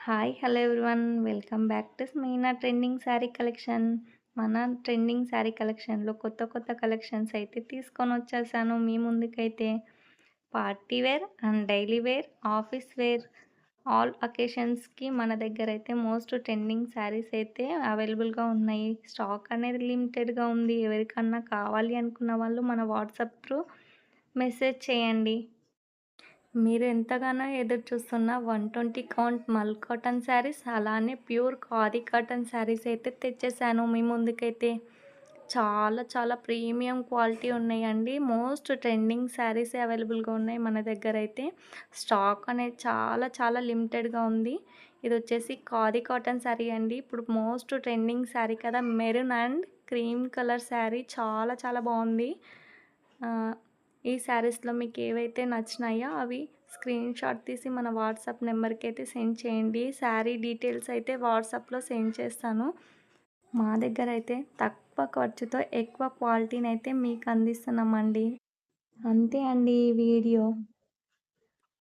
Hi! Hello everyone. Welcome back to Meena trending sari collection. మన trending sari కలెక్షన్‌లో కొత్త కలెక్షన్స్ అయితే తీసుకొనొచ్చేసాను మీ ముందుకైతే. Party wear and daily wear, office wear all అకేషన్స్‌కి మన దగ్గరైతే మోస్ట్ ట్రెండింగ్ శారీస్ అయితే అవైలబుల్‌గా ఉన్నాయి. స్టాక్ అనేది లిమిటెడ్‌గా ఉంది. ఎవరికన్నా కావాలి అనుకున్న వాళ్ళు మన వాట్సాప్ త్రూ మెసేజ్ చేయండి. మీరు ఎంతగానో ఎదురు చూస్తున్న 120 కౌంట్ మల్ కాటన్ శారీస్, అలానే ప్యూర్ ఖాదీ కాటన్ శారీస్ అయితే తెచ్చేసాను మీ ముందుకైతే. చాలా ప్రీమియం క్వాలిటీ ఉన్నాయండి. మోస్ట్ ట్రెండింగ్ శారీసే అవైలబుల్‌గా ఉన్నాయి మన దగ్గరైతే. స్టాక్ అనేది చాలా లిమిటెడ్‌గా ఉంది. ఇదొచ్చేసి ఖాదీ కాటన్ శారీ అండి. ఇప్పుడు మోస్ట్ ట్రెండింగ్ శారీ కదా! Maroon and cream colour sari చాలా బావుంది. ఈ శారీస్‌లో మీకేవైతే నచ్చినాయో అవి స్క్రీన్‌షాట్ తీసి మన వాట్సాప్ నెంబర్‌కైతే సెండ్ చేయండి. శారీ డీటెయిల్స్ అయితే వాట్సాప్‌లో సెండ్ చేస్తాను. మా దగ్గరైతే తక్కువ ఖర్చుతో ఎక్కువ క్వాలిటీనైతే మీకు అందిస్తున్నామండి. అంతే అండి ఈ వీడియో.